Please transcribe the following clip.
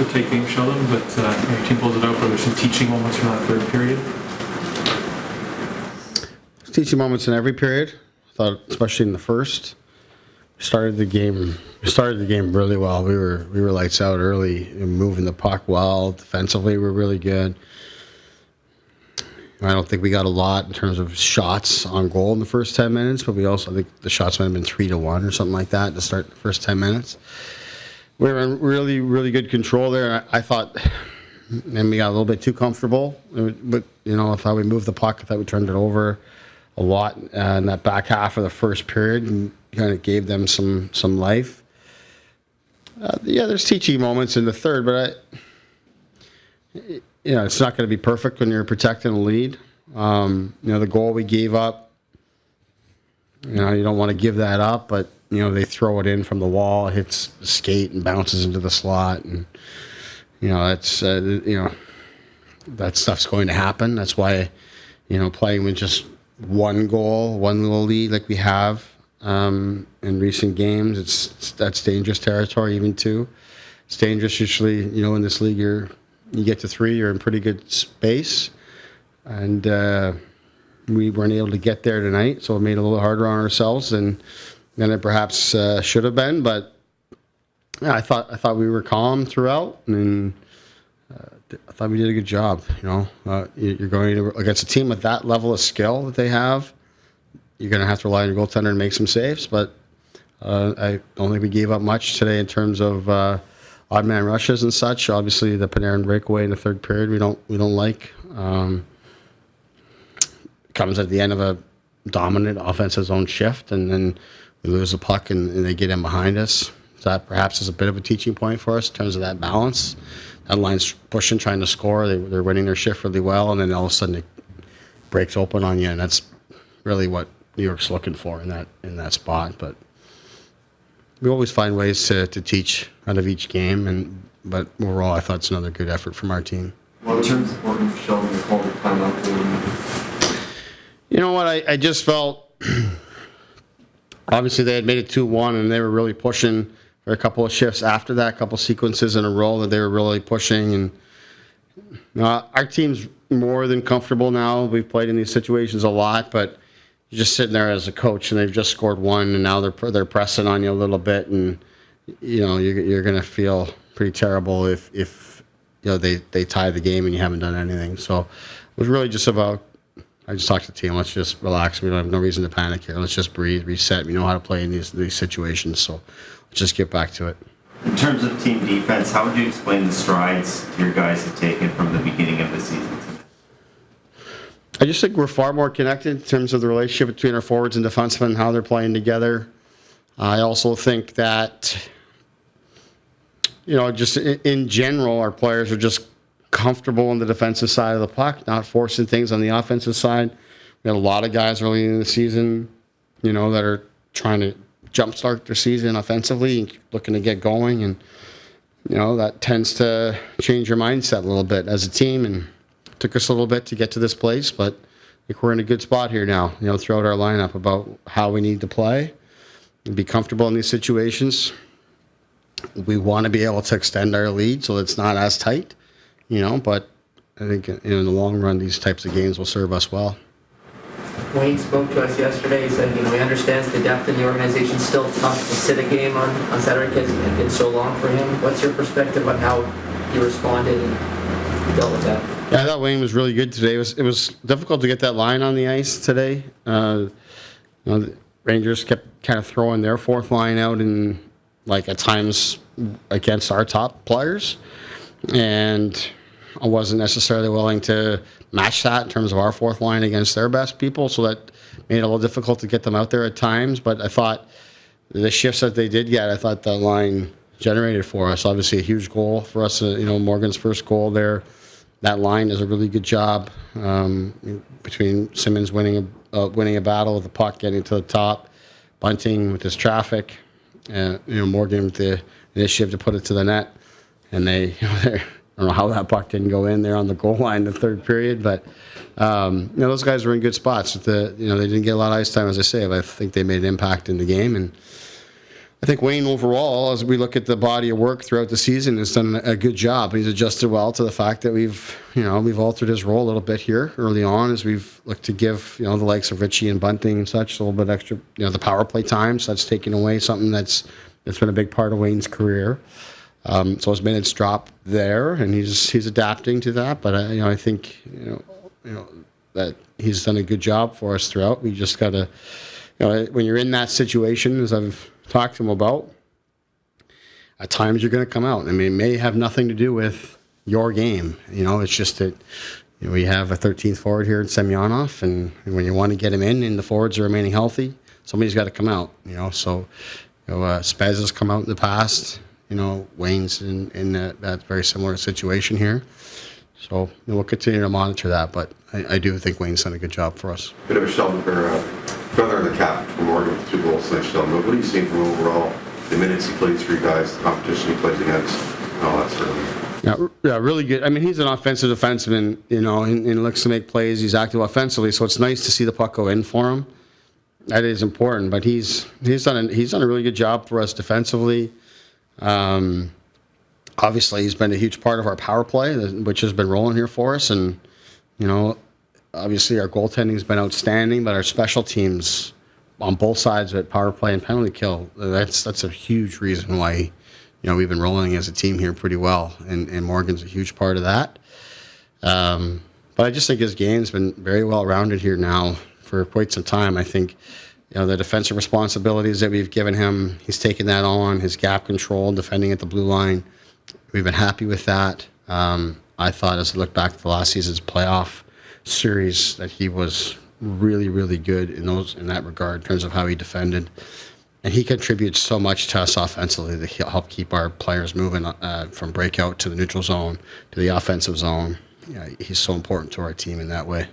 a tight game, Sheldon, but your team pulls it out. But there's some teaching moments from that third period. Teaching moments in every period. I thought, especially in the first, we started the game really well. We were lights out early and moving the puck well. Defensively, we're really good. I don't think we got a lot in terms of shots on goal in the first 10 minutes, but I think the shots might have been 3-1 or something like that to start the first 10 minutes. We were in really, really good control there. And I thought, and we got a little bit too comfortable. But, I thought we moved the puck. I thought we turned it over a lot in that back half of the first period and kind of gave them some life. There's teaching moments in the third, but it's not going to be perfect when you're protecting a lead. The goal we gave up, you don't want to give that up, but, they throw it in from the wall, it hits the skate and bounces into the slot. And, that's, that stuff's going to happen. That's why, playing with just one goal, one little lead like we have in recent games, that's dangerous territory even too. It's dangerous usually, in this league you get to 3, you're in pretty good space. And we weren't able to get there tonight, so it made it a little harder on ourselves than it perhaps should have been. But yeah, I thought we were calm throughout, and I thought we did a good job. You're going to against a team with that level of skill that they have, you're going to have to rely on your goaltender to make some saves. But I don't think we gave up much today in terms of odd man rushes and such. Obviously, the Panarin breakaway in the third period we don't like. Comes at the end of a dominant offensive zone shift, and then we lose the puck and they get in behind us. So that perhaps is a bit of a teaching point for us in terms of that balance. That line's pushing, trying to score. They're winning their shift really well, and then all of a sudden it breaks open on you, and that's really what New York's looking for in that spot. But we always find ways to teach out of each game, but overall, I thought it's another good effort from our team. Well, in terms of working for Sheldon, the call the timeout. You know what? I just felt obviously they had made it 2-1, and they were really pushing for a couple of shifts after that, a couple sequences in a row that they were really pushing. And our team's more than comfortable now. We've played in these situations a lot, but you're just sitting there as a coach, and they've just scored one, and now they're pressing on you a little bit, and you're going to feel pretty terrible if they tie the game and you haven't done anything. So it was really just about. I just talked to the team. Let's just relax. We don't have no reason to panic here. Let's just breathe, reset. We know how to play in these situations, so let's just get back to it. In terms of team defense, how would you explain the strides your guys have taken from the beginning of the season? I just think we're far more connected in terms of the relationship between our forwards and defensemen and how they're playing together. I also think that, just in general, our players are just comfortable on the defensive side of the puck, not forcing things on the offensive side. We had a lot of guys early in the season, that are trying to jumpstart their season offensively and looking to get going. And, that tends to change your mindset a little bit as a team. And it took us a little bit to get to this place, but I think we're in a good spot here now, throughout our lineup about how we need to play and be comfortable in these situations. We want to be able to extend our lead so it's not as tight. But I think in the long run, these types of games will serve us well. Wayne spoke to us yesterday. He said, he understands the depth in the organization. Still tough to sit a game on Saturday because it had been so long for him. What's your perspective on how he responded and dealt with that? Yeah, I thought Wayne was really good today. It was difficult to get that line on the ice today. The Rangers kept kind of throwing their fourth line out in at times against our top players, and I wasn't necessarily willing to match that in terms of our fourth line against their best people, so that made it a little difficult to get them out there at times. But I thought the shifts that they did get, I thought that line generated for us. Obviously a huge goal for us, Morgan's first goal there. That line does a really good job between Simmons winning a battle with the puck, getting to the top, Bunting with his traffic, Morgan with the initiative to put it to the net. And I don't know how that puck didn't go in there on the goal line in the third period, but those guys were in good spots. They didn't get a lot of ice time, as I say, but I think they made an impact in the game. And I think Wayne overall, as we look at the body of work throughout the season, has done a good job. He's adjusted well to the fact that we've altered his role a little bit here early on as we've looked to give, the likes of Richie and Bunting and such a little bit extra, the power play time. So that's taken away something that's been a big part of Wayne's career. So his minutes drop there, and he's adapting to that. But I think that he's done a good job for us throughout. We just got to, when you're in that situation, as I've talked to him about, at times you're going to come out. I mean, it may have nothing to do with your game. It's just that we have a 13th forward here in Semyonov, and when you want to get him in and the forwards are remaining healthy, somebody's got to come out. So Spez has come out in the past. Wayne's in that very similar situation here. So we'll continue to monitor that, but I do think Wayne's done a good job for us. Bit of a Sheldon or feather in the cap for Morgan with 2 goals tonight, Sheldon. But what are you seeing from overall the minutes he plays for you guys, the competition he plays against, and all that sort of thing? Yeah, really good. I mean, he's an offensive defenseman, and looks to make plays. He's active offensively, so it's nice to see the puck go in for him. That is important, but he's done a really good job for us defensively. Obviously, he's been a huge part of our power play, which has been rolling here for us, and obviously our goaltending has been outstanding, but our special teams on both sides of it, power play and penalty kill, that's a huge reason why we've been rolling as a team here pretty well, and Morgan's a huge part of that. But I just think his game's been very well rounded here now for quite some time. I think the defensive responsibilities that we've given him, he's taken that on. His gap control, defending at the blue line, we've been happy with that. I thought, as I look back to the last season's playoff series, that he was really, really good in that regard in terms of how he defended. And he contributes so much to us offensively to help keep our players moving from breakout to the neutral zone to the offensive zone. He's so important to our team in that way.